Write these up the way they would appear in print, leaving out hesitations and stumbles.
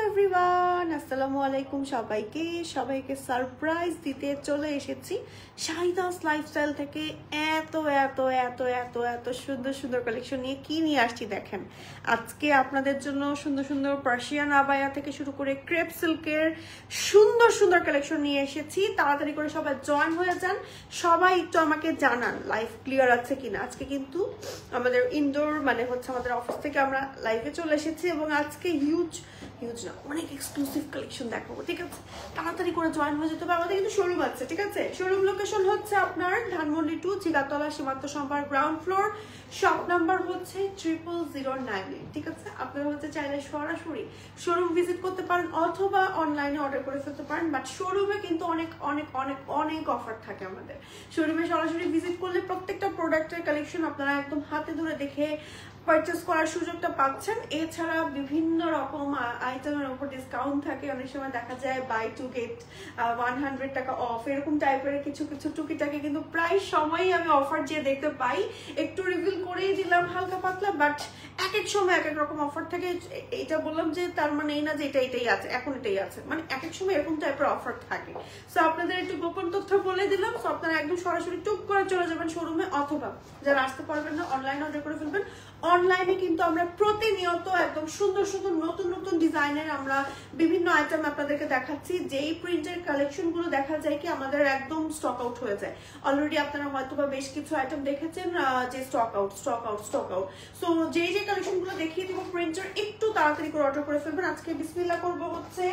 Everyone, আসসালামু আলাইকুম। সবাইকে সারপ্রাইজ দিতে চলে এসেছি শাহিদাস লাইফস্টাইল থেকে। এত এত এত এত এত সুন্দর সুন্দর কালেকশন নিয়ে নিয়ে আসছি দেখেন। আজকে আপনাদের জন্য সুন্দর সুন্দর পার্সিয়ান আবায়া থেকে শুরু করে ক্রেপ সিল্কের সুন্দর সুন্দর কালেকশন নিয়ে এসেছি। তাড়াতাড়ি করে সবাই জয়েন হয়ে যান। সবাই একটু আমাকে জানান লাইভ ক্লিয়ার আছে কিনা। আজকে কিন্তু আমাদের ইনডোর মানে হচ্ছে আমাদের অফিস থেকে আমরা লাইভে চলে এসেছি এবং আজকে হিউজ না অনেক এক্সক্লুসিভ কালেকশন দেখাবো, ঠিক আছে? তাড়াতাড়ি করে জয়েন হয়ে যেতে হবে। আমাদের কিন্তু শোরুম আছে, ঠিক আছে? শোরুম লোকেশন হচ্ছে আপনার ধানমন্ডি 2 জিগাতলা সীমান্ত সম্ভার গ্রাউন্ড ফ্লোর, শপ নাম্বার হচ্ছে 0009, ঠিক আছে? আপনারা হচ্ছে চাইলে সরাসরি শোরুম ভিজিট করতে পারেন অথবা অনলাইনে অর্ডার করে ফেলতে পারেন। বাট শোরুমে কিন্তু অনেক অনেক অনেক অনেক অফার থাকে আমাদের। শোরুমে সরাসরি ভিজিট করলে প্রত্যেকটা প্রোডাক্টের কালেকশন আপনারা একদম হাতে ধরে দেখে পারচেস করার সুযোগটা পাচ্ছেন। এছাড়া বিভিন্ন রকম আইটেমের উপর ডিসকাউন্ট থাকে। অনেক সময় দেখা যায় বাই টু গেট 100 টাকা অফ, এরকম টাইপের কিছু কিছু টুকিটাকে কিন্তু প্রায় সময়ই আমি অফার যে দেখতে পাই। একটু রিভিল করেই দিলাম হালকা পাতলা, বাট এক এক সময় এক এক রকম অফার থাকে। এটা বললাম যে তার মানে এই না যে এটাই আছে, এখন এটাই আছে, মানে এক এক সময় এরকম টাইপের অফার থাকে। সো আপনাদের একটু গোপন তথ্য বলে দিলাম। সো আপনারা একদম সরাসরি টুক করে চলে যাবেন শোরুমে, অথবা যারা আসতে পারবেন না অনলাইনে অর্ডার করে ফেলবেন। অনলাইনে কিন্তু আমরা প্রতিনিয়ত একদম সুন্দর সুন্দর নতুন নতুন ডিজাইনের আমরা বিভিন্ন আইটেম আপনাদেরকে দেখাচ্ছি। যেই প্রিন্টের কালেকশন গুলো দেখা যায় কি আমাদের একদম স্টক আউট হয়ে যায়। অলরেডি আপনারা হয়তো বা বেশ কিছু আইটেম দেখেছেন যে স্টক আউট। সো যেই যে কালেকশন গুলো দেখিয়ে দিব প্রিন্টার, একটু তাড়াতাড়ি করে অর্ডার করে ফেলবেন। আজকে বিসমিল্লাহ করবো হচ্ছে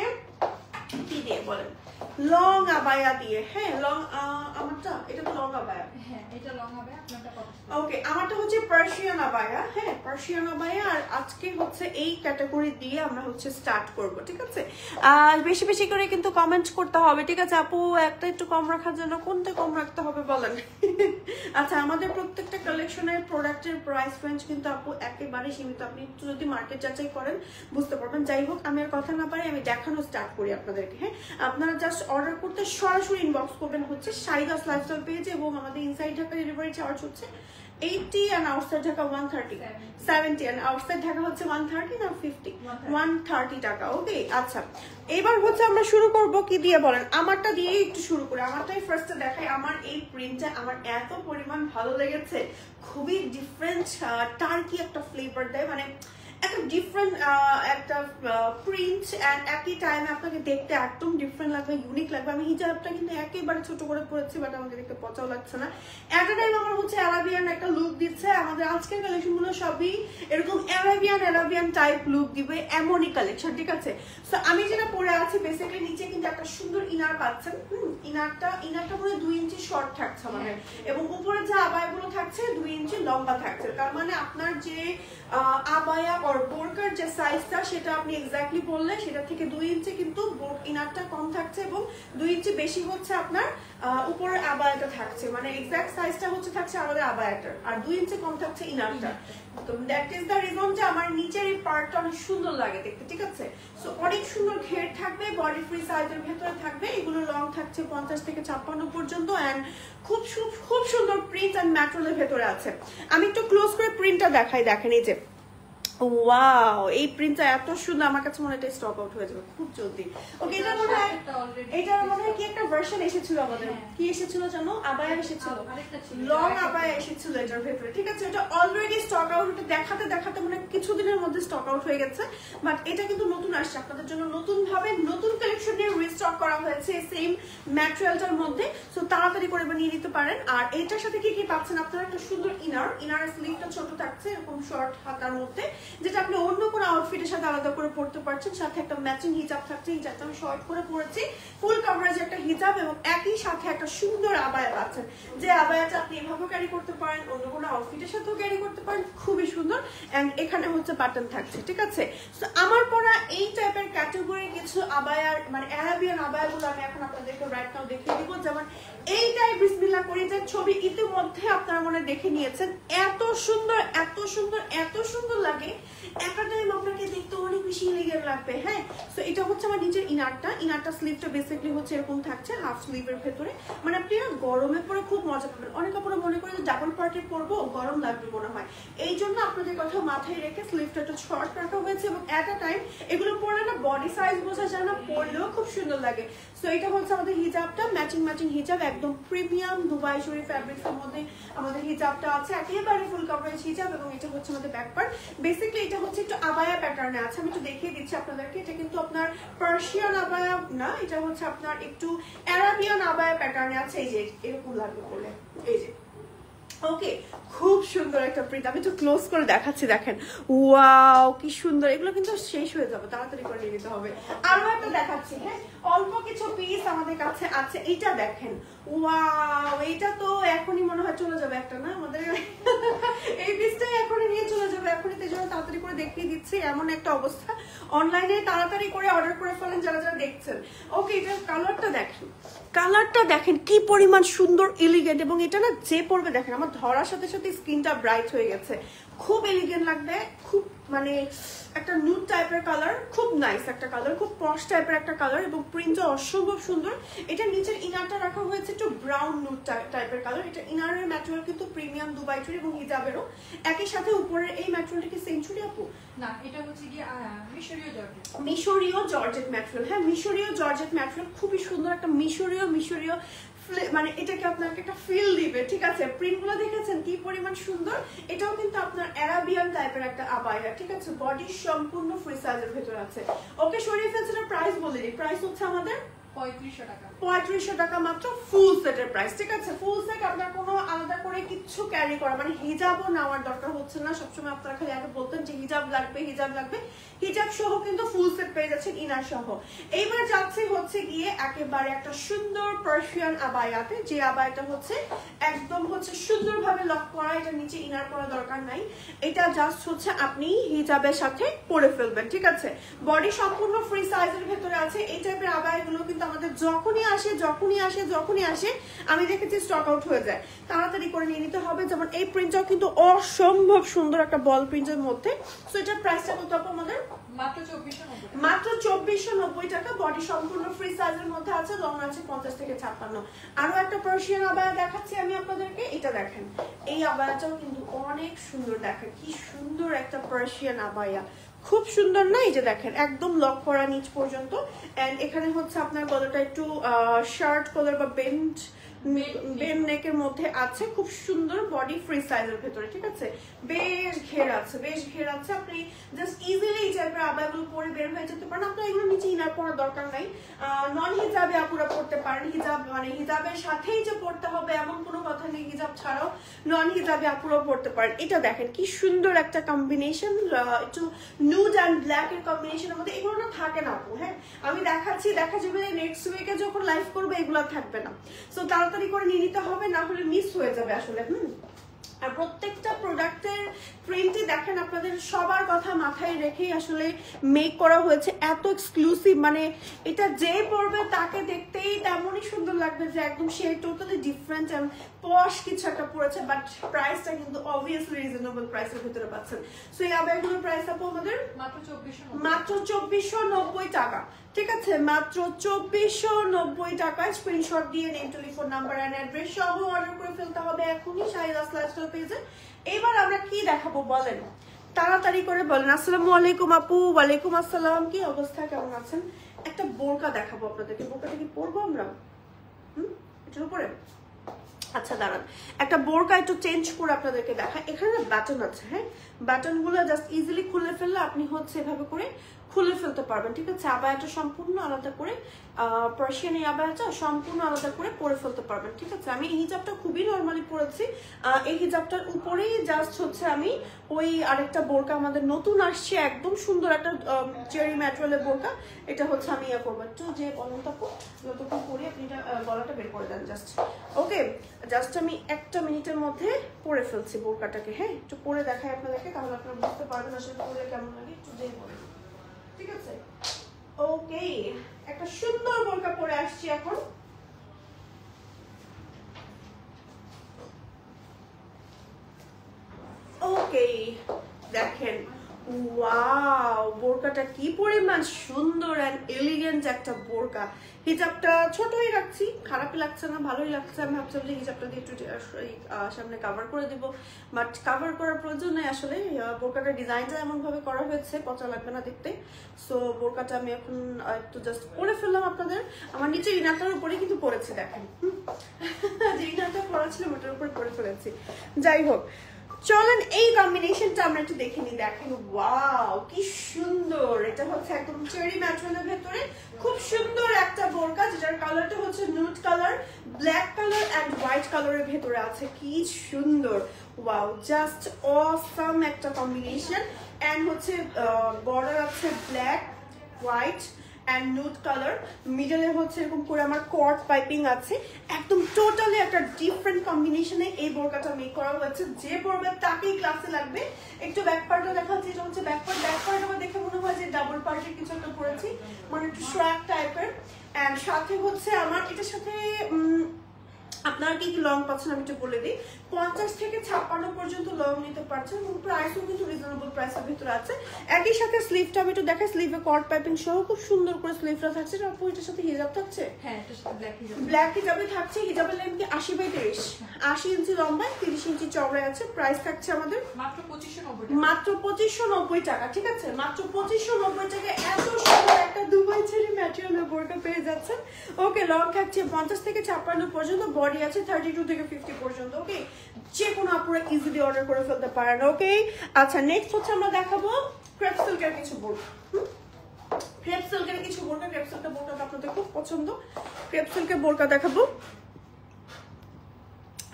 কি দিয়ে বলেন, লং আবায়া দিয়ে। হ্যাঁ, লং আমারটা এটা তো লং আবায়া। হ্যাঁ, এটা লং আবায়া, আপনারটা কত? ওকে, আমারটা হচ্ছে পার্সিয়ান আবায়া। হ্যাঁ, পার্সিয়ান আবায়া। আর আজকে হচ্ছে এই ক্যাটাগরি দিয়ে আমরা হচ্ছে স্টার্ট করব, ঠিক আছে? আর বেশি বেশি করে কিন্তু কমেন্ট করতে হবে, ঠিক আছে? আপু একটা একটু কম রাখার জন্য কোনটা কম রাখতে হবে বলেন? আচ্ছা, আমাদের প্রত্যেকটা কালেকশনের প্রোডাক্টের প্রাইস রেঞ্জ কিন্তু আপু একেবারে সীমিত। আপনি একটু যদি মার্কেট যাচাই করেন বুঝতে পারবেন। যাই হোক, আমি আর কথা না পারি, আমি দেখানো স্টার্ট করি আপনাদেরকে। হ্যাঁ, আপনারা জাস্ট অর্ডার করতে সরাসরি ইনবক্স করবেন হচ্ছে শাহিদাস লাইফস্টাইল পেজে, এবং আমাদের ইনসাইড ঢাকা ডেলিভারি চার্জ হচ্ছে 80 and outside Dhaka 130, 70 and outside Dhaka হচ্ছে 130 না 50, 130 টাকা। ওকে, আচ্ছা, এবার হচ্ছে আমরা শুরু করব কি দিয়ে বলেন? আমারটা দিয়ে একটু শুরু করে আমারটাই ফার্স্টে দেখাই। আমার এই প্রিন্টটা আমার এত পরিমাণ ভালো লেগেছে, খুবই ডিফারেন্ট টার্কি একটা ফ্লেভার দেয়, মানে একটা ডিফারেন্ট একটা প্রিন্ট, অ্যান্ড একই টাইমে আপনাকে দেখতে একদম ডিফারেন্ট লাগবে, ইউনিক লাগবে। আমি হিজাবটা কিন্তু একেবারে ছোট করে পরেছি, বাট আমাকে দেখতে পচাও লাগছে না। একটা টাইম আমার হচ্ছে অ্যারাবিয়ান একটা লুক দিচ্ছে। আমাদের আজকের কালেকশনগুলো সবই এরকম অ্যারাবিয়ান টাইপ লুক দিবে, এমনই কালেকশন, ঠিক আছে? সো আমি যেটা পরে আছি বেসিক্যালি নিচে কিন্তু একটা সুন্দর ইনার পাচ্ছেন। ইনারটা পুরো 2 ইঞ্চি শর্ট থাকছে আমাদের, এবং উপরে যে আবায়াগুলো থাকছে 2 ইঞ্চি লম্বা থাকছে। তার মানে আপনার যে আবায়া আর বোরকার যে সাইজটা সেটা আপনি এক্স্যাক্টলি বললে, সেটা থেকে 2 ইঞ্চি কিন্তু ইনারটা কম থাকছে, এবং 2 ইঞ্চি বেশি হচ্ছে আপনার উপরে আবায়াটা থাকছে। মানে এক্স্যাক্ট সাইজটা হচ্ছে থাকছে আমাদের আবায়াটার, আর 2 ইঞ্চি কম থাকছে ইনারটা। তো দ্যাট ইজ দ্য রিজন যে আমার নিচের এই পার্টটা অনেক সুন্দর লাগে দেখতে, ঠিক আছে? সো অনেক সুন্দর ঘের থাকবে, বডি ফ্রি সাইজের ভেতরে থাকবে। এগুলো লং থাকছে 50 থেকে 56 পর্যন্ত, অ্যান্ড খুব সুন্দর প্রিন্ট অ্যান্ড ম্যাটেরিয়ালের ভেতরে আছে। আমি একটু ক্লোজ করে প্রিন্টটা দেখাই, দেখেন এই যে ওয়াও, এই প্রিন্টটা এত সুন্দর। আমার কাছে মনে হয় এটা স্টক আউট হয়ে যাবে খুব জলদি। ওকে, এটার মনে হয় কি একটা ভার্সন এসেছিল আমাদের, কি এসেছিল জানো? আবায়া এসেছিল, লং আবায়া এসেছিল এটার ভেতরে, ঠিক আছে? এটা অলরেডি স্টক আউট, এটা দেখাতে মানে কিছুদিনের মধ্যে স্টক আউট হয়ে গেছে। বাট এটা কিন্তু নতুন আসছে আপনাদের জন্য, নতুন ভাবে নতুন কালেকশন নিয়ে রিস্টক করা হয়েছে সেম ম্যাটেরিয়ালটার মধ্যে। সো তাড়াতাড়ি করে নিয়ে নিতে পারেন। আর এটার সাথে কি কি পাচ্ছেন আপনারা? একটা সুন্দর ইনারের স্লিভটা ছোট থাকছে এরকম শর্ট হাতার মধ্যে, যেটা আপনি অন্য কোনো আউটফিটের সাথে আলাদা করে পড়তে পারছেন। সাথে একটা ম্যাচিং হিজাব থাকছে, হিজাবটা আমি শর্ট করে পরেছি, ফুল কভারেজ একটা হিজাব, এবং একই সাথে একটা সুন্দর আবায়া পাচ্ছেন, যে আবায়াটা আপনি এভাবেও ক্যারি করতে পারেন, অন্য কোনো আউটফিটের সাথেও ক্যারি করতে পারেন, খুবই সুন্দর। এন্ড এখানে হচ্ছে বাটন থাকছে, ঠিক আছে? সো আমার পরা এই টাইপের ক্যাটাগরি কিছু আবায়ার মানে অ্যারাবিয়ান আবায়াগুলো আমি এখন আপনাদেরকে রাইট নাও দেখিয়ে দিব। যেমন এইটাই বিসমিল্লাহ করি যে ছবি ইতিমধ্যে আপনারা মনে দেখে নিয়েছেন, এত সুন্দর লাগে। একটা টাইম আপনাকে দেখতে অনেক বেশি এলিগেন্ট লাগবে। হ্যাঁ, সো এটা হচ্ছে আমার নিচের ইনারটা স্লিভটা বেসিক্যালি হচ্ছে এরকম থাকছে হাফ স্লিভের ভেতরে। মানে আপনি গরমে পরে খুব মজা পাবেন। অনেক কাপড়ে মনে করে যে ডাবল পার্টের পরবো, গরম লাগবে মনে হয়, এই জন্য আপনাদের কথা মাথায় রেখে স্লিভটা একটু শর্ট রাখা হয়েছে। এবং অ্যাট আ টাইম এগুলো পরলে না বডি সাইজ বোঝা যায় না, পরলেও খুব সুন্দর লাগে। সো এটা হচ্ছে আমাদের হিজাবটা, ম্যাচিং হিজাব, একদম প্রিমিয়াম দুবাই শরী ফ্যাব্রিক্সের মধ্যে আমাদের হিজাবটা আছে, একেবারে ফুল কভারেজ হিজাব। এবং এটা হচ্ছে আমাদের ব্যাক পার্ট। বেসিক্যালি এটা হচ্ছে একটু আবায়া প্যাটার্নে আছে, আমি একটু দেখিয়ে দিচ্ছি আপনাদেরকে। এটা কিন্তু আপনার পার্সিয়ান আবায়া না, এটা হচ্ছে আপনার একটু অ্যারাবিয়ান আবায়া প্যাটার্নে আছে। এই যে এরকম লাগবে বলে, এই যে ওকে, খুব সুন্দর একটা প্রিন্ট। আমি একটু ক্লোজ করে দেখাচ্ছি, দেখেন ওয়াও কি সুন্দর। এগুলো কিন্তু শেষ হয়ে যাবে, তাড়াতাড়ি করে নিয়ে নিতে হবে। আরো একটা দেখাচ্ছি, হ্যাঁ অল্প কিছু পিস আমাদের কাছে আছে। এইটা দেখেন, ওয়াও, এইটা তো এখনই মনে হয় চলে যাবে একটা না আমাদের এই পিসটাই এখনই নিয়ে চলে যাবে এখনই। তাই জন্য তাড়াতাড়ি করে দেখিয়ে দিচ্ছি, এমন একটা অবস্থা। অনলাইনে তাড়াতাড়ি করে অর্ডার করে ফেলেন যারা যারা দেখছেন। ওকে, এটার কালারটা দেখেন কি পরিমাণ সুন্দর এলিগেন্ট। এবং এটা না যে পরবে দেখেন আমার ধরার সাথে সাথে স্কিনটা ব্রাইট হয়ে গেছে, খুব এলিগেন্ট লাগবে। খুব মানে একটা নুড টাইপের কালার, খুব নাইস একটা কালার, খুব পশ টাইপের একটা কালার। এবং প্রিন্টটা অসম্ভব সুন্দর। এটা নিচের ইনারটা রাখা হয়েছে একটু ব্রাউন নুড টাইপের কালার। এটা ইনারের ম্যাটেরিয়াল কিন্তু প্রিমিয়াম দুবাই চুড়ি এবং হিজাবেরও। একই সাথে উপরের এই ম্যাটেরিয়ালটা কি সেঞ্চুরি আপু? না, এটা হচ্ছে কি মিশরীয় জর্জেট। মিশরীয় জর্জেট ম্যাটেরিয়াল, হ্যাঁ মিশরীয় জর্জেট ম্যাটেরিয়াল, খুবই সুন্দর একটা মিশরীয় মানে এটাকে আপনাকে একটা ফিল দিবে। ঠিক আছে, প্রিন্টগুলো দেখেছেন কি পরিমাণ সুন্দর। এটাও কিন্তু আপনার অ্যারাবিয়ান টাইপের একটা আবায়া। ঠিক আছে, বডি সম্পূর্ণ ফ্রি সাইজের ভেতর আছে। ওকে, সরিয়ে ফেলছেন, প্রাইস বলে দিই। প্রাইস হচ্ছে আমাদের 3500 টাকা। 3500 টাকা মাত্র, ফুল সেটের প্রাইস। ঠিক আছে, ফুল সেট আপনার কোনো আলাদা করে কিছু ক্যারি করা মানে হিজাবও নেওয়ার দরকার হচ্ছে না। সবসময় আপনারা খালি আগে বলতেন যে হিজাব লাগবে, হিজাব সহ কিন্তু ফুল সেট পেয়ে যাচ্ছেন ইনার সহ। এইবার যাচ্ছে হচ্ছে গিয়ে একেবারে একটা সুন্দর পার্সিয়ান আবায়াতে, যে আবায়াটা হচ্ছে একদম হচ্ছে সুন্দরভাবে লক করা। এটা নিচে ইনার করা দরকার নাই, এটা জাস্ট হচ্ছে আপনি হিজাবের সাথে পরে ফেলবেন। ঠিক আছে, বডি সম্পূর্ণ ফ্রি সাইজের ভেতরে আছে। এই টাইপের আবায়াগুলো কিন্তু আমাদের যখনই আসে আমি দেখেছি স্টক আউট হয়ে যায়, তাড়াতাড়ি করে নিয়ে নিতে হবে। যেমন এই প্রিন্টটাও কিন্তু অসম্ভব সুন্দর একটা বল প্রিন্টের মধ্যে। সো এটার প্রাইসটা কত আপু আমাদের? মাত্র 2490 টাকা। বডি সম্পূর্ণ ফ্রি সাইজের মধ্যে আছে, লং আছে 50 থেকে 56। আরো একটা পার্সিয়ান আবায়া দেখাচ্ছি আমি আপনাদেরকে। এটা দেখেন, এই আবায়াটাও কিন্তু অনেক সুন্দর। দেখেন কি সুন্দর একটা পার্সিয়ান আবায়া, খুব সুন্দর না? এই যে দেখেন একদম লক করা নিচ পর্যন্ত। এন্ড এখানে হচ্ছে আপনার গলাটা একটু শার্ট কলার বা বেন্ড নেকের মধ্যে আছে, খুব সুন্দর বডি ফ্রি সাইজের ভেতরে। ঠিক আছে, বেশ ঘের আছে। আপনি জাস্ট ইজিলি এই টাইপের আবায়াগুলো পরে বের হয়ে যেতে পারেন। আপনার এগুলো নিচে ইনার পরার দরকার নাই। নন হিজাবে আপুরা পড়তে পারেন। হিজাব মানে হিজাবের সাথেই যে পড়তে হবে এমন কোনো কথা নেই, হিজাব ছাড়াও নন হিজাবে আপুরাও পড়তে পারেন। এটা দেখেন কি সুন্দর একটা কম্বিনেশন, একটু নুড অ্যান্ড ব্ল্যাক এর কম্বিনেশনের মধ্যে। এগুলো না থাকে না আপু, হ্যাঁ আমি দেখা যাবে নেক্সট উইকে যখন লাইভ করবো এগুলো থাকবে না। সো তাড়াতাড়ি করে নিয়ে নিতে হবে, না হলে মিস হয়ে যাবে আসলে। আর প্রত্যেকটা প্রোডাক্টের প্রিন্টই দেখেন আপনাদের সবার কথা মাথায় রেখেই আসলে মেক করা হয়েছে, এত এক্সক্লুসিভ। মানে এটা যে পরবে তাকে দেখতেই তেমনই সুন্দর লাগবে যে একদম সে টোটালি ডিফারেন্ট এন্ড পশ কিছু একটা পড়েছে। বাট প্রাইসটা কিন্তু অবভিয়াসলি রিজনেবল প্রাইসের ভিতরে পাচ্ছেন। সো এই আবায়াগুলোর প্রাইস আপু আমাদের মাত্র 2490 টাকা। ঠিক আছে, মাত্র 2490 টাকায় স্ক্রিনশট দিয়ে name, telephone number and address সহ অর্ডার করে ফেলতে হবে এখনই শাহিদাস লাইফস্টাইল পেজে। এবার আমরা কি দেখাবো বলেন, তাড়াতাড়ি করে বলেন। আসসালামু আলাইকুম আপু। ওয়ালাইকুম আসসালাম, কি অবস্থা, কেমন আছেন? একটা বোরকা দেখাবো আপনাদেরকে। বোরকাটা কি পরবো আমরা এটার উপরে? আচ্ছা দাঁড়ান, একটা বোরকা একটু চেঞ্জ করে আপনাদেরকে দেখা। এখানে বাটন আছে, হ্যাঁ বাটনগুলো জাস্ট ইজিলি খুলে ফেললে আপনি হচ্ছে এভাবে করে খুলে ফেলতে পারবেন। ঠিক আছে, আবায়াটা সম্পূর্ণ আলাদা করে, পার্সিয়ান এই আবায়াটা সম্পূর্ণ আলাদা করে পরে ফেলতে পারবেন। ঠিক আছে, আমি এই হিজাবটা খুবই নর্মালি পরেছি। এই হিজাবটার উপরেই জাস্ট হচ্ছে আমি ওই আরেকটা বোরকা আমাদের নতুন আসছে, একদম সুন্দর একটা চেরি ম্যাটেরিয়ালের বোরকা। এটা হচ্ছে আমি ইয়া করবো একটু যে বলতাম যতক্ষণ পরে আপনি এটা গলাটা বের করে দেন জাস্ট। ওকে, জাস্ট আমি একটা মিনিটের মধ্যে পরে ফেলছি বোরকাটাকে। হ্যাঁ একটু পরে দেখাই আপনাদেরকে, তাহলে আপনারা বুঝতে পারবেন আসলে পরে কেমন লাগে। একটু যে পরে, ঠিক আছে। ওকে, একটা সুন্দর বোরকা পরে আসছি এখন। ওকে দেখেন ওয়াও, বোরকাটা কি পরিমাণ সুন্দর এন্ড এলিগেন্ট একটা বোরকা। হিজাবটা ছোটই রাখছি, খারাপই লাগছে না, ভালোই লাগছে। আমি ভাবছিলাম যে হিজাবটা দিয়ে একটু সামনে কভার করে দিব, বাট কভার করার প্রয়োজন নেই আসলে। বোরকাটার ডিজাইনটা এমন ভাবে করা হয়েছে, পচা লাগবে না দেখতে। সো বোরকাটা আমি এখন একটু জাস্ট পরে ফেললাম আপনাদের। আমার নিচে ইনারটার উপরে কিন্তু পরেছি, দেখেন যে ইনারটা পরা ছিল ওটার উপরে পরে ফেলেছি। যাই হোক, চলেন এই কম্বিনেশনটা আমরা একটু দেখে নিই। দেখেন ওয়াও কি সুন্দর, এটা হচ্ছে একদম চেরি ম্যাটেরিয়ালের ভেতরে খুব সুন্দর একটা বোরকা, যেটার কালারটা হচ্ছে nude colour, black colour and white কালারের ভেতরে আছে। কি সুন্দর, ওয়াও, জাস্ট অসাম একটা কম্বিনেশন। এন্ড হচ্ছে বর্ডার আছে black, white and nude colour, মিডলে হচ্ছে এরকম করে আমার কর্ড পাইপিং আছে। একদম টোটালি একটা ডিফারেন্ট কম্বিনেশনে এই বোরকাটা মেক করা হয়েছে। যে পরবে তাকেই ক্লাসে লাগবে। একটু ব্যাক পার্টও দেখাচ্ছি, এটা হচ্ছে ব্যাক পার্ট আমার দেখে মনে হয় যে ডাবল পার্টের কিছু একটা পরেছি, মানে একটু শ্রাক টাইপের। এন্ড সাথে হচ্ছে আমার এটার সাথে আপনারা কি কি লং পাচ্ছেন আমি একটু বলে দিই। 50 থেকে 56 পর্যন্ত লং নিতে পারছেন এবং প্রাইসও কিন্তু রিজনেবল প্রাইসের ভিতরে আছে। একই সাথে স্লিভটা আমি একটু দেখাই, স্লিভে কর্ড পাইপিং সহ খুব সুন্দর করে স্লিভটা থাকছে। আপু এটার সাথে হিজাব থাকছে, হ্যাঁ এটার সাথে ব্ল্যাক হিজাবে থাকছে। হিজাবের লেন্থ কি 80/30, 80 ইঞ্চি লম্বায়, 30 ইঞ্চি চওড়ায় আছে। প্রাইস থাকছে আমাদের মাত্র 2590 মাত্র 2590 টাকা। ঠিক আছে, মাত্র 2590 টাকা এত সুন্দর একটা দুবাই চেরি ম্যাটেরিয়ালের বোরকা পেয়ে যাচ্ছেন। ওকে, লং থাকছে 50 থেকে 56 পর্যন্ত, বডি আছে 32 থেকে 50 পর্যন্ত। ওকে, যে কোনো আপনারা ইজিলি অর্ডার করে ফেলতে পারেন। ওকে, আচ্ছা নেক্সট হচ্ছে আমরা দেখাবো ক্রেপ সিল্কের কিছু বোরকা। ক্রেপ সিল্কের কিছু বোরকা, ক্রেপ সিল্কের বোরকা আপনাদের খুব পছন্দ। ক্রেপ সিল্কের বোরকা দেখাবো।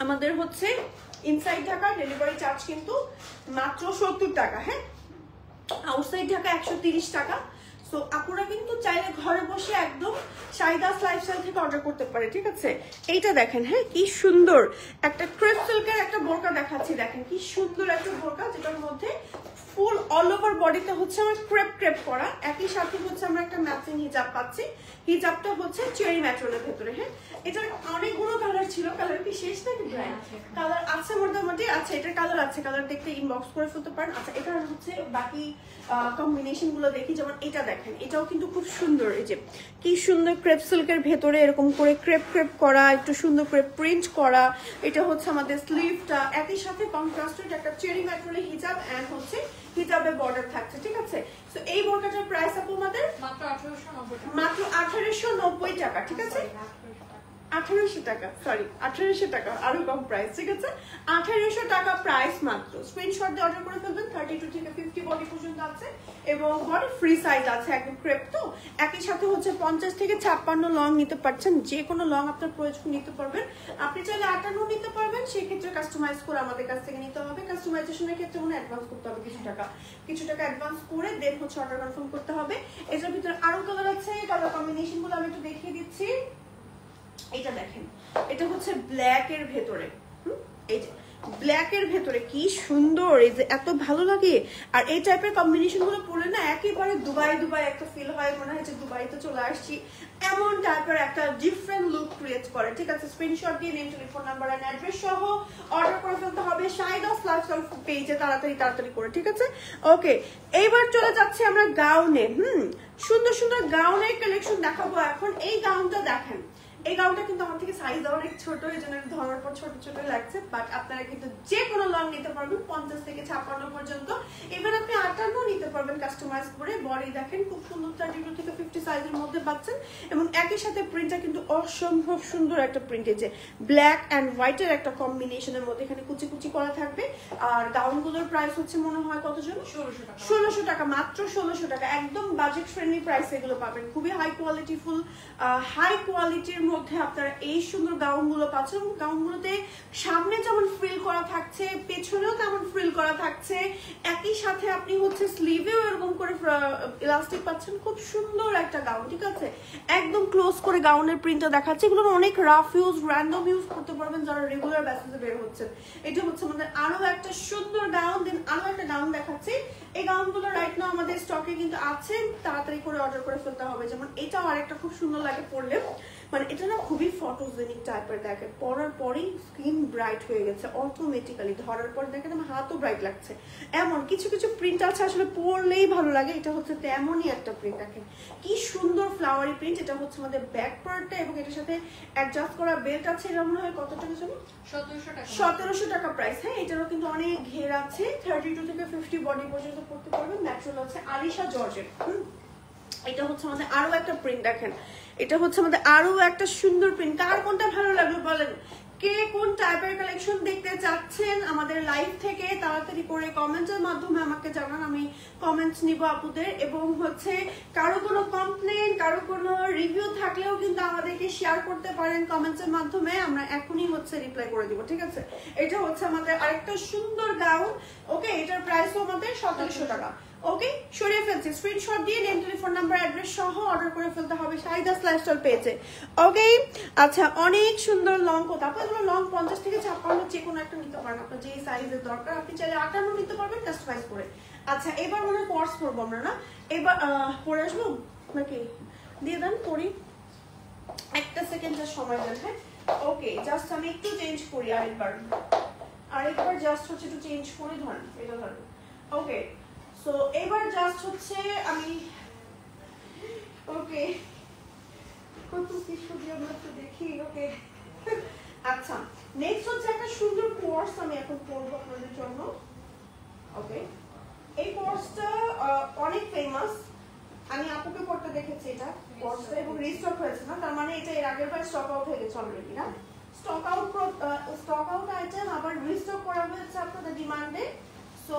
আমাদের হচ্ছে ইনসাইড ঢাকা ডেলিভারি চার্জ কিন্তু মাত্র 70 টাকা। হ্যাঁ, আউটসাইড ঢাকা 130 টাকা। সো আপনারা কিন্তু চাইলে ঘরে বসে একদম শাহিদাস লাইফস্টাইল থেকে অর্ডার করতে পারে। ঠিক আছে, এইটা দেখেন, হ্যাঁ কি সুন্দর একটা ক্রেপ সিল্কের একটা বোরকা দেখাচ্ছি। দেখেন কি সুন্দর একটা বোরকা, যেটার মধ্যে ফুল অল ওভার বডিতে হচ্ছে আমার ক্রেপ করা। একই সাথে হচ্ছে আমরা একটা ম্যাচিং হিজাব পাচ্ছি। হিজাবটা হচ্ছে চেরি ম্যাটেরিয়ালের ভেতরে। হ্যাঁ, এটার অনেকগুলো কালার ছিল, কালার কি শেষ নাকি? কালার আছে মোটামুটি। আচ্ছা, এটার কালার আছে, কালার দেখতে ইনবক্স করে ফেলতে পারেন। আচ্ছা, এটার হচ্ছে বাকি কম্বিনেশন গুলো দেখি। যেমন এটা দেখেন, এটাও কিন্তু খুব সুন্দর। এই যে কি সুন্দর ক্রেপ সিল্কের ভেতরে এরকম করে ক্রেপ করা, একটু সুন্দর করে প্রিন্ট করা। এটা হচ্ছে আমাদের স্লিভটা। একই সাথে কন্ট্রাস্টেড একটা চেরি ম্যাটেরিয়ালের হিজাব এন্ড হচ্ছে হিজাবে বর্ডার থাকছে। ঠিক আছে, তো এই বোরকাটার প্রাইস আপু আমাদের মাত্র 1890 টাকা। মাত্র 1890 টাকা। ঠিক আছে, 1800 টাকা, সরি 1800 টাকা, আরো কম প্রাইস। ঠিক আছে, 1800 টাকা প্রাইস মাত্র। স্ক্রিনশট দিয়ে অর্ডার করে ফেলবেন। 32 থেকে 50 বডি পর্যন্ত আছে এবং বডি ফ্রি সাইজ আছে, একদম ক্রেপ। তো একই সাথে হচ্ছে 50 থেকে 56 লং নিতে পারছেন। যে কোনো লং আপনার প্রয়োজন নিতে পারবেন। আপনি চাইলে 58 নিতে পারবেন, সেই ক্ষেত্রে কাস্টমাইজ করে আমাদের কাছ থেকে নিতে হবে। কাস্টমাইজেশনের ক্ষেত্রে মনে অ্যাডভান্স করতে হবে কিছু টাকা অ্যাডভান্স করে দেন হচ্ছে অর্ডার কনফার্ম করতে হবে। এটার ভিতরে আরো কালার আছে, কালার কম্বিনেশন গুলো আমি একটু দেখিয়ে দিচ্ছি। এটা দেখেন, এটা হচ্ছে ব্ল্যাক এর ভেতরে। এই যে ব্ল্যাক এর ভেতরে কি সুন্দর, এই যে এত ভালো লাগে। আর এই টাইপের কম্বিনেশন গুলো পড়লে না একেবারে দুবাই একটা ফিল হয়, মনে হয় যে দুবাইতে চলে আসছি, এমন টাইপের একটা ডিফারেন্ট লুক ক্রিয়েট করে। ঠিক আছে, স্ক্রিনশট দিয়ে name, telephone number and address সহ অর্ডার করে ফেলতে হবে শাহিদাস লাইফস্টাইল পেজে তাড়াতাড়ি করে। ঠিক আছে, ওকে, এইবার চলে যাচ্ছে আমরা গাউনে। সুন্দর সুন্দর গাউনের কালেকশন দেখাবো এখন। এই গাউনটা দেখেন, এই গাউনটা কিন্তু আমার থেকে সাইজ অনেক ছোট, এই জন্য ধরার পর ছোট ছোট লাগছে। বাট আপনারা কিন্তু যে কোনো লং নিতে পারবেন 50 থেকে 56 পর্যন্ত। এবার আপনি 58 নিতে পারবেন কাস্টমাইজ করে। বডি দেখেন খুব সুন্দর, 32 থেকে 50 সাইজের মধ্যে পাচ্ছেন। এবং একই সাথে প্রিন্টটা কিন্তু অসম্ভব সুন্দর একটা প্রিন্ট, যে ব্ল্যাক এন্ড হোয়াইটের একটা কম্বিনেশনের মধ্যে এখানে কুচি কুচি করা থাকবে। আর গাউনগুলোর প্রাইস হচ্ছে মনে হয় কত জন? 1600 টাকা, মাত্র 1600 টাকা। একদম বাজেট ফ্রেন্ডলি প্রাইস এগুলো পাবেন। খুবই হাই কোয়ালিটি ফুল, হাই কোয়ালিটির মধ্যে আপনারা এই সুন্দর গাউনগুলো পাচ্ছেন। গাউনগুলোতে সামনে যেমন ফ্রিল করা থাকছে, পেছনেও তেমন ফ্রিল করা থাকছে। একই সাথে আপনি হচ্ছে স্লিভেও এরকম করে ইলাস্টিক পাচ্ছেন। খুব সুন্দর একটা গাউন। ঠিক আছে, একদম ক্লোজ করে গাউনের প্রিন্টটা দেখাচ্ছে। এগুলো অনেক রাফ ইউজ, র্যান্ডম ইউজ করতে পারবেন যারা রেগুলার বেসিসে বের হচ্ছেন। এটা হচ্ছে আমাদের আরো একটা সুন্দর গাউন। দেন আরো একটা গাউন দেখাচ্ছি। এই গাউনগুলো রাইট নাও আমাদের স্টকে কিন্তু আছে, তাড়াতাড়ি করে অর্ডার করে ফেলতে হবে। যেমন এটাও আরেকটা খুব সুন্দর লাগে পরলে। মানে এটা না খুবই ফটোজেনিক টাইপের, দেখেন পরার পরেই স্কিন ব্রাইট হয়ে গেছে অটোমেটিক্যালি, ধরার পর দেখেন আমার হাতও ব্রাইট লাগছে। এমন কিছু কিছু প্রিন্ট আছে আসলে পরলেই ভালো লাগে, এটা হচ্ছে তেমনই একটা প্রিন্ট। দেখেন কি সুন্দর ফ্লাওয়ারি প্রিন্ট। এটা হচ্ছে আমাদের ব্যাক পার্টটা এবং এটার সাথে অ্যাডজাস্ট করা বেল্ট আছে। এটা মনে হয় কত টাকা জানো? 1700 টাকা প্রাইস। হ্যাঁ, এটারও কিন্তু অনেক ঘের আছে, 32 থেকে 50 বডি পর্যন্ত পড়তে পারবেন। ন্যাচারাল আছে আলিশা জর্জেট। এটা হচ্ছে আমাদের আরো একটা প্রিন্ট, দেখেন এটা হচ্ছে আমাদের আরো একটা সুন্দর প্রিন্ট। কার কোনটা ভালো লাগলো বলেন? কে কোন টাইপের কালেকশন দেখতে চাচ্ছেন আমাদের লাইভ থেকে তাড়াতাড়ি করে কমেন্টের মাধ্যমে আমাকে জানান, আমি কমেন্টস নিব আপুদের। এবং হচ্ছে কারো কোনো কমপ্লেন, কারো কোনো রিভিউ থাকলেও কিন্তু আমাদেরকে শেয়ার করতে পারেন কমেন্টসের মাধ্যমে, আমরা এখনই হচ্ছে রিপ্লাই করে দিব, ঠিক আছে? এটা হচ্ছে আমাদের আরেকটা সুন্দর গাউন। ওকে, এটার প্রাইসও আমাদের 1700 টাকা। ওকে, সরিয়ে ফেলছি, স্ক্রিনশট দিয়ে নেম, টেলিফোন নাম্বার, অ্যাড্রেস সহ অর্ডার করে ফেলতে হবে শাহিদাস লাইফস্টাইল পেজে। ওকে, আচ্ছা অনেক সুন্দর লং কোট। আপনার এগুলো লং 50 থেকে 56 যে কোনো একটা নিতে পারেন, আপনার যে সাইজের দরকার আপনি চাইলে 58 নিতে পারবেন কাস্টমাইজ করে। আচ্ছা এবার মনে হয় কোর্স করবো আমরা না? এবার পরে আসবো নাকি? দিয়ে দেন করি, একটা সেকেন্ড জাস্ট সময় দেন। হ্যাঁ, ওকে, জাস্ট আমি একটু চেঞ্জ করি আরেকবার জাস্ট হচ্ছে একটু চেঞ্জ করে ধরেন, এটা ধরেন। ওকে, সো এবার জাস্ট হচ্ছে আমি ওকে কত কিছু দিয়ে আমরা একটু দেখি। ওকে, আচ্ছা নেক্সট হচ্ছে একটা সুন্দর কোর্স আমি এখন পরবো আপনাদের জন্য। ওকে, এই কোর্সটা অনেক ফেমাস, আমি আপুকে পড়তে দেখেছি এটা কোর্সটা, এবং রিস্টক হয়েছে না, তার মানে এটা এর আগের বার স্টক আউট হয়ে গেছে অলরেডি না? স্টক আউট আইটেম আবার রিস্টক করা হয়েছে আপনাদের ডিমান্ডে। সো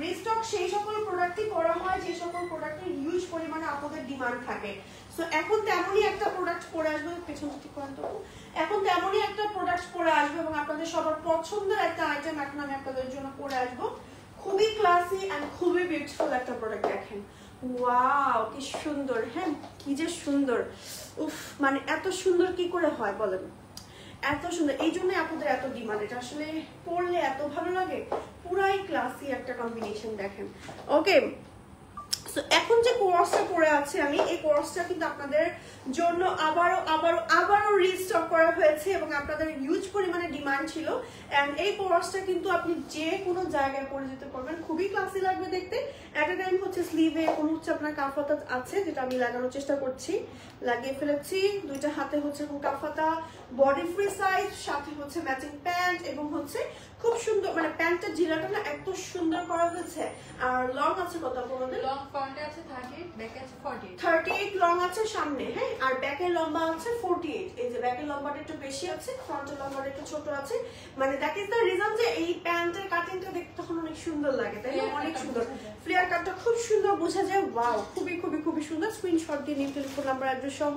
রিস্টক সেই সকল প্রোডাক্টই করা হয় যে সকল প্রোডাক্টের হিউজ পরিমাণে আপনাদের ডিমান্ড থাকে। সো এখন তেমনই একটা প্রোডাক্ট পরে আসবে, পেছনটা ঠিক করেন তো, এখন তেমনই একটা প্রোডাক্ট পরে আসবে এবং আপনাদের সবার পছন্দের একটা আইটেম এখন আমি আপনাদের জন্য পরে আসবো। খুবই ক্লাসি এন্ড খুবই বিউটিফুল একটা প্রোডাক্ট। দেখেন ওয়াও কি সুন্দর, হ্যাঁ কি যে সুন্দর, উফ মানে এত সুন্দর কি করে হয় বলেন, এত সুন্দর, এই জন্য আপনাদের এত ডিমান্ড। এটা আসলে পরলে এত ভালো লাগে, পুরাই ক্লাসি একটা কম্বিনেশন। দেখেন ওকে, সো এখন যে কোর্সটা পরে আছে আমি, এই কোর্সটা কিন্তু আপনাদের জন্য আবারও রিস্টক করা হয়েছে এবং আপনাদের হিউজ পরিমাণে ডিমান্ড ছিল। এন্ড এই কোর্সটা কিন্তু আপনি যে কোনো জায়গায় পরে যেতে পারবেন, খুবই ক্লাসি লাগবে দেখতে। এট এ টাইম হচ্ছে স্লিভে কোন হচ্ছে আপনার কাফাতা আছে, যেটা আমি লাগানোর চেষ্টা করছি, লাগিয়ে ফেলেছি। দুইটা হাতে হচ্ছে কাফাতা, বডি ফ্রি সাইজ, সাথে হচ্ছে ম্যাচিং প্যান্ট এবং হচ্ছে খুব সুন্দর, মানে প্যান্টের জিরাটা না এত সুন্দর করা হয়েছে। আর লং আছে কত আপনাদের? লং ফ্রন্টে আছে 38, ব্যাকে আছে 48। 38 লং আছে সামনে, হ্যাঁ, আর ব্যাকের লম্বা আছে 48। এই যে ব্যাকের লম্বাটা একটু বেশি আছে, ফ্রন্টের লম্বাটা একটু ছোট আছে। মানে দ্যাট ইজ দ্য রিজন যে এই প্যান্টের কাটিংটা দেখতে তখন অনেক সুন্দর লাগে, তাই না? অনেক সুন্দর, ফ্লেয়ার কাটটা খুব সুন্দর বোঝা যায়। ওয়াও, খুবই সুন্দর। স্ক্রিনশট দিয়ে নিয়ে টেলিফোন নাম্বার, অ্যাড্রেস সহ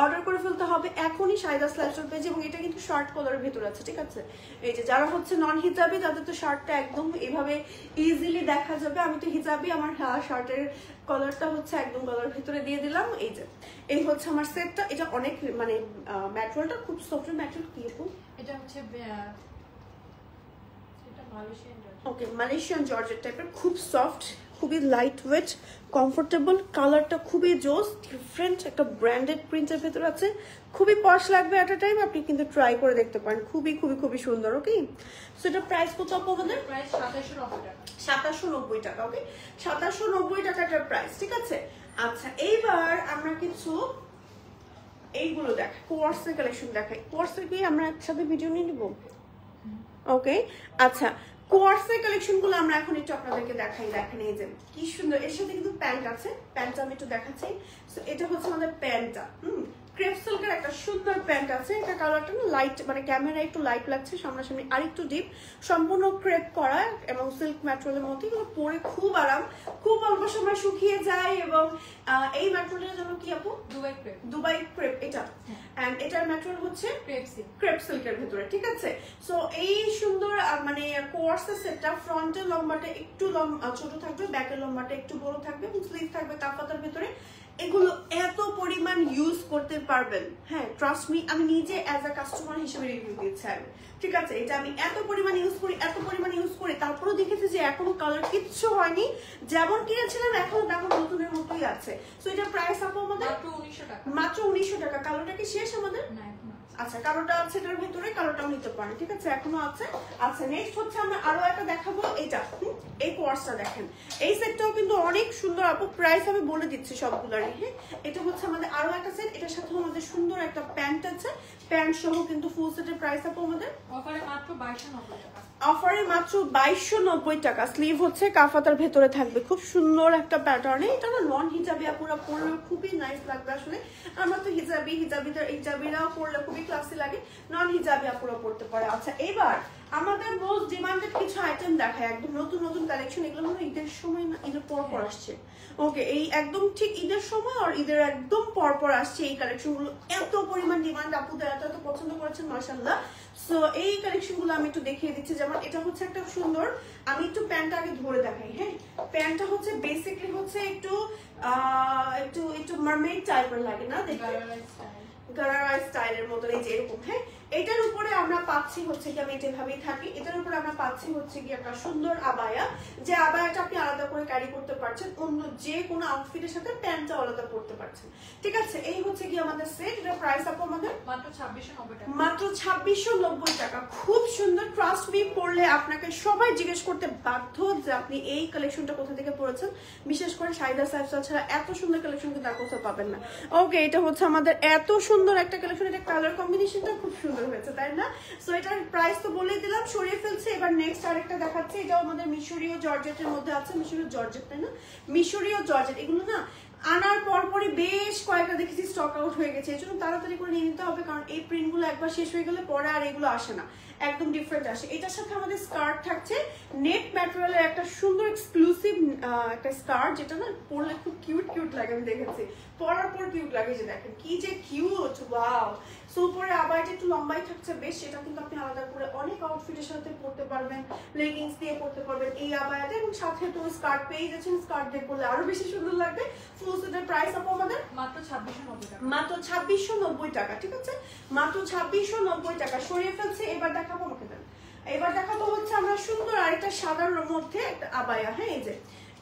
অর্ডার করে ফেলতে হবে এখনই শাহিদাস লাইফস্টাইল পেজে। এবং এটা কিন্তু শর্ট কলারের ভিতর আছে, ঠিক আছে? এই যে যারা হচ্ছে নন হিজাবি তাদের তো শার্টটা একদম এভাবে ইজিলি দেখা যাবে। আমি তো হিজাবি, আমার শার্টের কলারটা হচ্ছে একদম গলার ভিতরে দিয়ে দিলাম। এই যে এই হচ্ছে আমার সেটটা। এটা অনেক মানে ম্যাটেরিয়ালটা খুব সফট। ম্যাটেরিয়াল কি আপু? এটা হচ্ছে এটা মালয়েশিয়ান জর্জেট। ওকে, মালয়েশিয়ান জর্জেট টাইপের, খুব সফট, খুবই লাইট ওয়েট, কমফোর্টেবল, কালারটা খুবই জোস, ডিফারেন্ট একটা ব্র্যান্ডেড প্রিন্টের ভেতর আছে, খুবই পশ লাগবে এট আ টাইম। আপনি কিন্তু ট্রাই করে দেখতে পারেন, খুবই সুন্দর। ওকে, সো এটা প্রাইস কত আপনাদের? প্রাইস 2790 টাকা। 2790 টাকা। ওকে, 2790 টাকা এটার প্রাইস, ঠিক আছে? আচ্ছা এইবার আমরা কিছু এইগুলো দেখাই, কোর্সের কালেকশন দেখাই। কোর্সের কি আমরা একসাথে ভিডিও নিয়ে নিব? ওকে, আচ্ছা কোর্সের কালেকশন গুলো আমরা এখন একটু আপনাদেরকে দেখাই। দেখেন এই যে কি সুন্দর, এর সাথে কিন্তু প্যান্ট আছে, প্যান্টটা আমি একটু দেখাচ্ছি। সো এটা হচ্ছে আমাদের প্যান্টটা, ক্রেপ সিল্কের একটা সুন্দর প্যান্ট আছে। এটা কালারটা না লাইট, মানে ক্যামেরা একটু লাইট লাগছে, সামনাসামনি আরেকটু ডিপ, সম্পূর্ণ ক্রেপ করা এবং সিল্ক ম্যাটেরিয়ালের মধ্যে। এগুলো পরে খুব আরাম, খুব অল্প সময় শুকিয়ে যায়। এবং এই ম্যাটেরিয়ালের জন্য কি আপু? দুবাই ক্রেপ এটা, এন্ড এটার ম্যাটেরিয়াল হচ্ছে ক্রেপ সিল্কের ভিতরে, ঠিক আছে? সো এই সুন্দর মানে কোর্সের সেটটা, ফ্রন্টের লম্বাটা একটু ছোট থাকবে, ব্যাকের লম্বাটা একটু বড় থাকবে এবং স্লিভ থাকবে কাফাতার ভিতরে। এগুলো এত পরিমাণ ইউজ করতে পারবেন, হ্যাঁ ট্রাস্ট মি, আমি নিজে অ্যাজ আ কাস্টমার হিসেবে রিভিউ দিচ্ছি, ঠিক আছে? এটা আমি এত পরিমাণ ইউজ করি, তারপরেও দেখেছি যে এখনো কালার কিচ্ছু হয়নি, যেমন কিনেছিলাম এখন তেমন নতুনের মতো মতোই আছে। সো এটা প্রাইস আপু আমাদের মাত্র 1900 টাকা। মাত্র 1900 টাকা। কালোটা কি শেষ আমাদের? না এখন আছে। আচ্ছা কালোটা আছে এটার ভেতরে, কালোটাও নিতে পারেন, ঠিক আছে, এখনো আছে। আচ্ছা নেক্সট হচ্ছে আমরা আরো একটা দেখাবো, এটা এই কোয়ার্সটা দেখেন, এই সেটটাও কিন্তু অনেক সুন্দর আপু, প্রাইস আমি বলে দিচ্ছি সবগুলোরই। হ্যাঁ, এটা হচ্ছে আমাদের আরো একটা সেট, এটার সাথে আমাদের সুন্দর একটা প্যান্ট আছে, প্যান্ট সহ কিন্তু ফুল সেটের প্রাইস আপু আমাদের অফারে মাত্র 2290 টাকা। অফারে মাত্র 2290 টাকা। স্লিভ হচ্ছে কাফাতার ভেতরে থাকবে, খুব সুন্দর একটা প্যাটার্নে। এটা না নন হিজাবি আপুরা পরলে খুবই নাইস লাগবে। আসলে আমরা তো হিজাবিরাও পরলে খুবই ক্লাসি লাগে, নন হিজাবি আপুরা পরতে পারে। আচ্ছা এবার আমাদের মোস্ট ডিমান্ডেড কিছু আইটেম দেখায়, একদম নতুন নতুন কালেকশন। এগুলো মনে হয় ঈদের সময় না, ঈদের পর পর আসছে। ওকে, এই একদম ঠিক ঈদের সময় আর ঈদের একদম পর পর আসছে এই কালেকশনগুলো। এত পরিমাণ ডিমান্ড, আপুদের এত এত পছন্দ করেছেন মাশাআল্লাহ। সো এই কালেকশনগুলো আমি একটু দেখিয়ে দিচ্ছি। যেমন এটা হচ্ছে একটা সুন্দর, আমি একটু প্যান্টটা আগে ধরে দেখাই। হ্যাঁ, প্যান্টটা হচ্ছে বেসিক্যালি হচ্ছে একটু একটু একটু মারমেড টাইপের লাগে না দেখতে, গারারা স্টাইলের মতো, এই যে এরকম। হ্যাঁ, এটার উপরে আমরা পাচ্ছি হচ্ছে কি, আমি যেভাবেই থাকি, এটার উপরে আমরা পাচ্ছি হচ্ছে কি একটা সুন্দর আবায়া, যে আবায়াটা আপনি আলাদা করে ক্যারি করতে পারছেন, অন্য যে কোনো আউটফিটের সাথে প্যান্টটা আলাদা পরতে পারছেন, ঠিক আছে। এই হচ্ছে কি আমাদের সেট, এটার প্রাইস আপু আমাদের মাত্র 2690 টাকা। মাত্র 2690 টাকা। খুব সুন্দর, ট্রাস্ট মি, পড়লে আপনাকে সবাই জিজ্ঞেস করতে বাধ্য যে আপনি এই কালেকশনটা কোথা থেকে পড়েছেন। বিশেষ করে শাহিদা সাইফসাল ছাড়া এত সুন্দর কালেকশন কিন্তু আর কোথাও পাবেন না। ওকে, এটা হচ্ছে আমাদের এত সুন্দর একটা কালেকশন, এটা কালার কম্বিনেশনটা খুব সুন্দর হয়েছে, তাই না? সো এটার প্রাইস তো বলেই দিলাম, সরিয়ে ফেলছে। এবার নেক্সট আরেকটা দেখাচ্ছি, এটাও আমাদের মিশরীয় জর্জেটের মধ্যে আছে। মিশরীয় জর্জেট, তাই না? মিশরীয় জর্জেট, এগুলো না আনার পরপরই বেশ কয়েকটা দেখেছি স্টক আউট হয়ে গেছে, এই জন্য তাড়াতাড়ি করে নিয়ে নিতে হবে, কারণ এই প্রিন্টগুলো একবার শেষ হয়ে গেলে পরে আর এগুলো আসে না, একদম ডিফারেন্ট আসে। এটার সাথে আমাদের স্কার্ট থাকছে, নেট ম্যাটেরিয়ালের একটা সুন্দর এক্সক্লুসিভ একটা স্কার্ট, যেটা না পরলে খুব কিউট কিউট লাগে, আমি দেখেছি পরার পর কিউট লাগে, যে দেখেন কি যে কিউট, ওয়াও। সো উপরে আবার এটা একটু লম্বাই থাকছে বেশ, সেটা কিন্তু আপনি আলাদা করে অনেক আউটফিটের সাথে পরতে পারবেন, লেগিংস দিয়ে পরতে পারবেন এই আবায়াটা, এবং সাথে তো স্কার্ট পেয়ে যাচ্ছেন, স্কার্ট দিয়ে পরলে আরো বেশি সুন্দর লাগবে। ফুল সেটের প্রাইস আপু আমাদের মাত্র 2690 টাকা। মাত্র 2690 টাকা, ঠিক আছে, মাত্র 2690 টাকা। সরিয়ে ফেলছে। এবার দেখাবো, আমাকে দেন, এবার দেখাবো হচ্ছে আমরা সুন্দর আরেকটা সাদার মধ্যে একটা আবায়া। হ্যাঁ, এই যে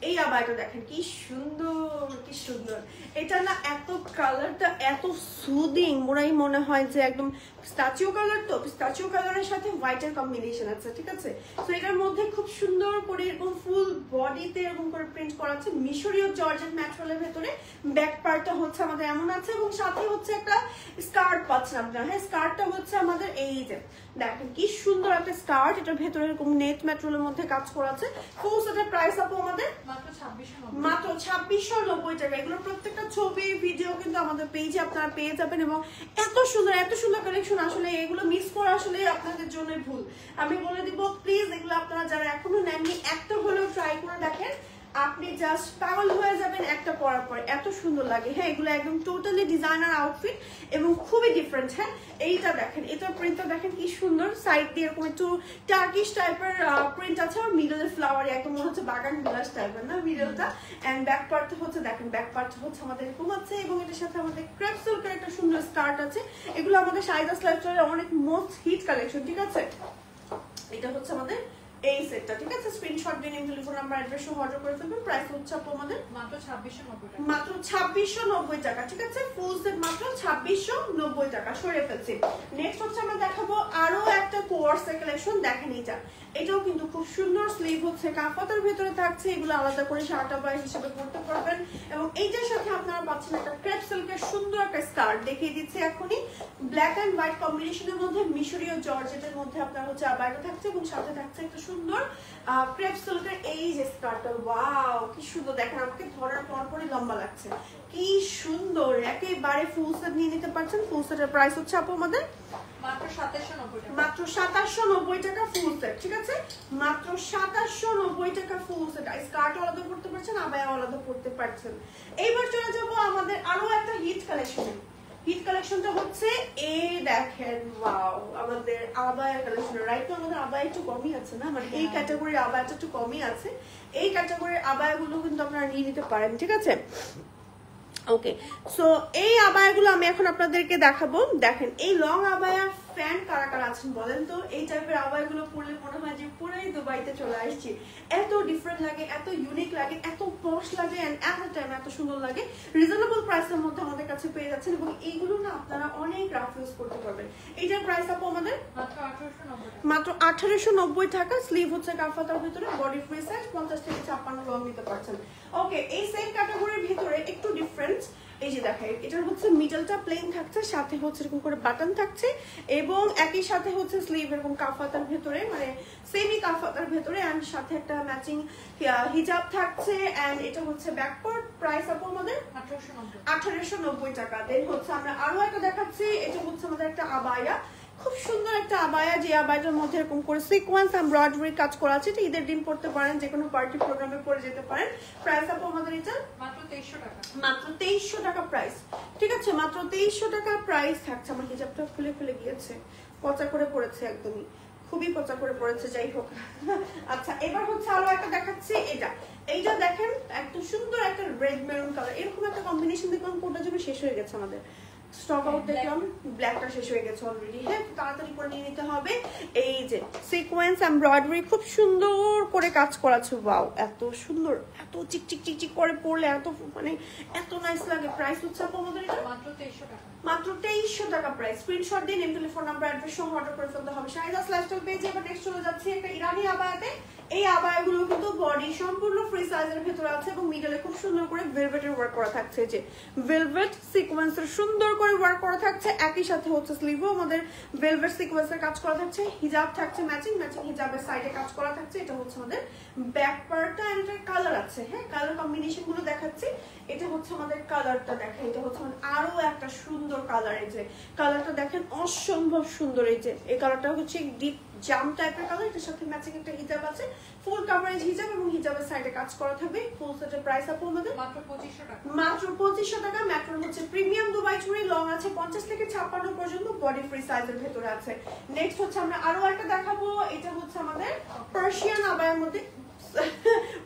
এই আবায়াটা দেখেন কি সুন্দর, কি সুন্দর। এটা না এত কালারটা এত সুদিং, মোরাই মনে হয় যে একদম স্ট্যাচু কালার, তো স্ট্যাচু কালারের সাথে হোয়াইটের কম্বিনেশন আছে, ঠিক আছে। তো এটার মধ্যে খুব সুন্দর করে এরকম ফুল বডিতে এরকম করে প্রিন্ট করা আছে, মিশরীয় জর্জেট ম্যাটেরিয়ালের ভেতরে। ব্যাক পার্টটা হচ্ছে আমাদের এমন আছে, এবং সাথে হচ্ছে একটা স্কার্ট পাচ্ছেন আপনারা। হ্যাঁ, স্কার্টটা হচ্ছে আমাদের এই যে দেখেন কি সুন্দর একটা স্কার্ট, এটার ভেতরে এরকম নেট ম্যাটেরিয়ালের মধ্যে কাজ করা আছে। ফুল সেটের প্রাইস আপু আমাদের মাত্র 2690। মাত্র 2690 টাকা। এগুলো প্রত্যেকটা ছবি ভিডিও কিন্তু আমাদের পেজে আপনারা পেয়ে যাবেন, এবং এত সুন্দর কালেকশন, আসলে এগুলো মিস করা আসলে আপনাদের জন্য ভুল। আমি বলে দিব প্লিজ, এগুলো আপনারা যারা এখনো নেননি একটা হলেও ট্রাই করে দেখেন, আপনি জাস্ট পাগল হয়ে যাবেন একটা পরার পর, এত সুন্দর লাগে। হ্যাঁ, এগুলো একদম টোটালি ডিজাইনার আউটফিট এবং খুবই ডিফারেন্ট। হ্যাঁ, এইটা দেখেন, এটার প্রিন্টটা দেখেন কি সুন্দর, সাইড দিয়ে এরকম একটু টার্কিশ টাইপের প্রিন্ট আছে, আর মিডলের ফ্লাওয়ার একদম মনে হচ্ছে বাগান বিলাস টাইপের না মিডলটা। এন্ড ব্যাক পার্টটা হচ্ছে দেখেন, ব্যাক পার্টটা হচ্ছে আমাদের এরকম আছে, এবং এটার সাথে আমাদের ক্রেপ সিল্কের একটা সুন্দর স্কার্ট আছে। এগুলো আমাদের শাহিদা লাইফস্টাইলের অনেক মোস্ট হিট কালেকশন, ঠিক আছে। এটা হচ্ছে আমাদের এই সেটটা, ঠিক আছে। স্ক্রিনশট দিয়ে নিন, টেলিফোন নাম্বার অ্যাড্রেস সহ অর্ডার করে ফেলবেন। প্রাইস হচ্ছে আপু আমাদের মাত্র 2690 টাকা। মাত্র 2690 টাকা, ঠিক আছে। ফুল সেট মাত্র 2690 টাকা। সরিয়ে ফেলছি। নেক্সট হচ্ছে আমরা দেখাবো আরো একটা কোয়ার্সের কালেকশন। দেখেন এটা, এটাও কিন্তু খুব সুন্দর, স্লিভ হচ্ছে কাফাতের ভিতরে থাকছে, এগুলো আলাদা করে শার্ট আবায়া হিসেবে পরতে পারবেন, এবং এইটার সাথে আপনারা পাচ্ছেন একটা ক্রেপ সিল্কের সুন্দর একটা স্কার্ট, দেখিয়ে দিচ্ছি এখনই। ব্ল্যাক এন্ড হোয়াইট কম্বিনেশনের মধ্যে মিশরীয় জর্জেটের মধ্যে আপনার হচ্ছে আবায়াটা থাকছে, এবং সাথে থাকছে একটা সুন্দর ক্রেপ সিল্কের এই যে স্কার্টটা। ওয়াও, কি সুন্দর, দেখেন আমাকে ধরার পরপরই লম্বা লাগছে, কি সুন্দর। একেবারে ফুল সেট নিয়ে নিতে পারছেন। ফুল সেটের প্রাইস হচ্ছে আপু আমাদের মাত্র 2790 টাকা। মাত্র 2790 টাকা ফুল সেট, ঠিক আছে, মাত্র 2790 টাকা ফুল সেট। স্কার্ট আলাদা করতে পারছেন, আবায়া আলাদা করতে পারছেন। এইবার চলে যাব আমাদের আরো একটা হিট কালেকশনে। হিট কালেকশনটা হচ্ছে এই দেখেন, ওয়াও, আমাদের আবায়া কালেকশন। রাইট, তো আমাদের আবায়া একটু কমই আছে না, মানে এই ক্যাটাগরির আবায়াটা একটু কমই আছে। এই ক্যাটাগরির আবায়াগুলো কিন্তু আপনারা নিয়ে নিতে পারেন, ঠিক আছে। ওকে, সো এই আবায়াগুলো আমি এখন আপনাদেরকে দেখাবো। দেখেন এই লং আবায়া ফ্যান কারা কারা আছেন বলেন তো? এই টাইপের আবায়াগুলো পরলে মনে হয় যে পুরোই দুবাইতে চলে আসছি। এত ডিফারেন্ট লাগে, এত ইউনিক লাগে, এত পশ লাগে, এন্ড এট আ টাইম এত সুন্দর লাগে। রিজনেবল প্রাইসের মধ্যে আমাদের কাছে পেয়ে যাচ্ছেন এবং এইগুলো না আপনারা অনেক রাফ ইউজ করতে পারবেন। এইটার প্রাইস আপু আমাদের মাত্র 1890 টাকা। স্লিভ হচ্ছে কাফাতার ভিতরে, বডি ফ্রি সাইজ, 50 থেকে 56 লং নিতে পারছেন। ওকে, এই সেম ক্যাটাগরির ভিতরে একটু ডিফারেন্ট। এই যে দেখেন, এটার হচ্ছে মিডলটা প্লেন থাকছে, সাথে হচ্ছে এরকম করে বাটন থাকছে এবং একই সাথে হচ্ছে স্লিভ এরকম কাফাতার ভেতরে, মানে সেমি কাফাতার ভেতরে, এন্ড সাথে একটা ম্যাচিং হিজাব থাকছে। এন্ড এটা হচ্ছে ব্যাক পার্ট। প্রাইস আপু আমাদের 1890 টাকা। দেন হচ্ছে আমরা আরো একটা দেখাচ্ছি। এটা হচ্ছে আমাদের একটা আবায়া, খুব সুন্দর একটা আবায়া, যে আবায়াটার মধ্যে এরকম করে সিকোয়েন্স এমব্রয়ডারি কাজ করা আছে। এটা ঈদের দিন পড়তে পারেন, যে কোনো পার্টি প্রোগ্রামে পরে যেতে পারেন। প্রাইস আপু আমাদের এটা মাত্র 2300 টাকা। মাত্র 2300 টাকা প্রাইস। ঠিক আছে, মাত্র 2300 টাকা প্রাইস থাকছে। আমার হিজাবটা খুলে খুলে গিয়েছে, পচা করে পড়েছে, একদমই খুবই পচা করে পড়েছে। যাই হোক, আচ্ছা এবার হচ্ছে আরো একটা দেখাচ্ছি। এইটা দেখেন, একদম সুন্দর একটা রেড মেরুন কালার, এরকম একটা কম্বিনেশন দেখলাম, কোনটা যেন শেষ হয়ে গেছে আমাদের, স্টক আউট দেখলাম, ব্ল্যাকটা শেষ হয়ে গেছে অলরেডি। হ্যাঁ, তাড়াতাড়ি করে নিয়ে নিতে হবে। এই যে সিকোয়েন্স এমব্রয়ডারি খুব সুন্দর করে কাজ করা আছে। ওয়াও, এত সুন্দর, এত চিকচিক চিকচিক করে পরলে এত মানে এত নাইস লাগে। প্রাইস হচ্ছে আপু আমাদের এটা মাত্র 2300 টাকা। মাত্র 2300 টাকা প্রাইস। স্ক্রিনশট দিয়ে নেম, টেলিফোন নাম্বার, অ্যাড্রেস সহ অর্ডার করে ফেলতে হবে। শাহিদাস লাইফস্টাইল পেজে এবার নেক্সট চলে যাচ্ছে একটা ইরানি আবায়াতে। এই আবায়াগুলো কিন্তু বডি সম্পূর্ণ ফ্রি সাইজের ভেতরে আছে এবং মিডলে খুব সুন্দর করে ভেলভেটের ওয়ার্ক করা থাকছে। যে ভেলভেট সিকোয়েন্সের সুন্দর করে ওয়ার্ক করা থাকছে, একই সাথে হচ্ছে স্লিভও আমাদের ভেলভেট সিকোয়েন্সের কাজ করা থাকছে। হিজাব থাকছে ম্যাচিং, ম্যাচিং হিজাবের সাইডে কাজ করা থাকছে। এটা হচ্ছে আমাদের ব্যাক পার্টটা, এন্ড এটার কালার আছে। হ্যাঁ, কালার কম্বিনেশন গুলো দেখাচ্ছি। এটা হচ্ছে আমাদের কালারটা দেখেন, এটা হচ্ছে আমাদের আরো একটা সুন্দর কালার। এই যে কালারটা দেখেন, অসম্ভব সুন্দর। এই যে এই কালারটা হচ্ছে ডিপ জাম টাইপের কালার, এটার সাথে ম্যাচিং একটা হিজাব আছে, ফুল কাভারেজ হিজাব এবং হিজাবের সাইডে কাজ করা থাকবে। ফুল সেটের প্রাইস আপু আমাদের মাত্র 2500 টাকা। মাত্র 2500 টাকা। ম্যাট্রন হচ্ছে প্রিমিয়াম দুবাই চুড়ি, লং আছে 50 থেকে 56 পর্যন্ত, বডি ফ্রি সাইজের ভেতরে আছে। নেক্সট হচ্ছে আমরা আরো একটা দেখাবো। এটা হচ্ছে আমাদের পার্সিয়ান আবায়ার মধ্যে,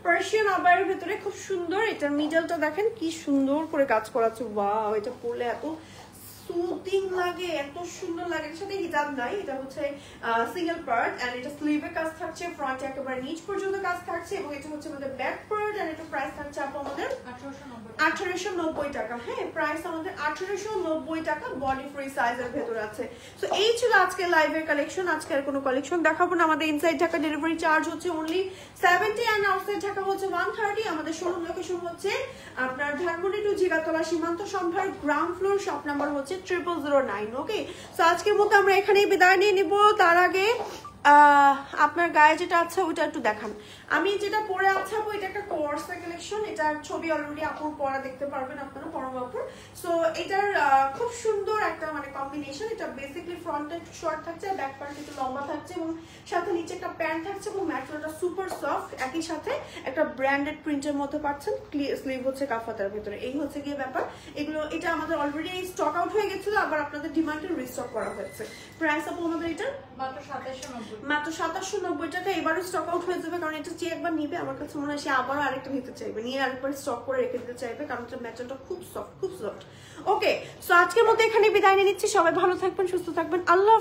পার্সিয়ান আবায়ের ভেতরে খুব সুন্দর। এটা মিডলটা দেখেন কি সুন্দর করে কাজ করা আছে। ওয়াও, এটা পরলে এত সুদিং লাগে, এত সুন্দর লাগে। এর সাথে হিজাব নাই, এটা হচ্ছে সিঙ্গেল পার্ট, এন্ড এটা স্লিভে কাজ থাকছে, ফ্রন্টে একেবারে নিচ পর্যন্ত কাজ থাকছে এবং এটা হচ্ছে আমাদের ব্যাক পার্ট। এন্ড এটা প্রাইস থাকছে আপু আমাদের 1890 টাকা। হ্যাঁ, প্রাইস আমাদের 1890 টাকা, বডি ফ্রি সাইজের ভেতরে আছে। সো এই ছিল আজকে লাইভের কালেকশন। আজকে আর কোনো কালেকশন দেখাবো না। আমাদের ইনসাইড ঢাকা ডেলিভারি চার্জ হচ্ছে অনলি 70 এন্ড আউটসাইড ঢাকা হচ্ছে 130। আমাদের শোরুম লোকেশন হচ্ছে আপনার ধানমন্ডি টু জিগাতলা সীমান্ত সম্ভার, গ্রাউন্ড ফ্লোর, শপ নাম্বার হচ্ছে 0009। ওকে, সো আজকের মতো আমরা এখানেই বিদায় নিয়ে নিব। তার আগে আপনার গায়ে যেটা আছে ওটা একটু দেখান। আমি যেটা পরে আছে আপু, এটা একটা কোর্সের কালেকশন, এটার ছবি অলরেডি আপুর পরা দেখতে পারবেন আপনারা, পরম আপুর। সো এটার খুব সুন্দর একটা মানে কম্বিনেশন। এটা বেসিক্যালি ফ্রন্টে একটু শর্ট থাকছে, ব্যাক পার্ট একটু লম্বা থাকছে এবং সাথে নিচে একটা প্যান্ট থাকছে এবং ম্যাটেরিয়ালটা সুপার সফট। একই সাথে একটা ব্র্যান্ডেড প্রিন্টের মধ্যে পাচ্ছেন, স্লিভ হচ্ছে কাফাতার ভিতরে। এই হচ্ছে গিয়ে ব্যাপার। এগুলো এটা আমাদের অলরেডি স্টক আউট হয়ে গেছিল, আবার আপনাদের ডিমান্ডে রিস্টক করা হয়েছে। প্রাইস আপু আমাদের এটা মাত্র 2790। মাত্র 2790 টাকা। এবারও স্টক আউট হয়ে যাবে, কারণ এটা যে একবার নিবে আমার কাছে মনে হয় সে আবারও আরেকটা নিতে চাইবে, নিয়ে আরেকবার স্টক করে রেখে দিতে চাইবে, কারণ এটা ম্যাটেরিয়ালটা খুব সফট, খুব সফট। ওকে, সো আজকের মতো এখানে বিদায় নিয়ে নিচ্ছি। সবাই ভালো থাকবেন, সুস্থ থাকবেন। আল্লাহ।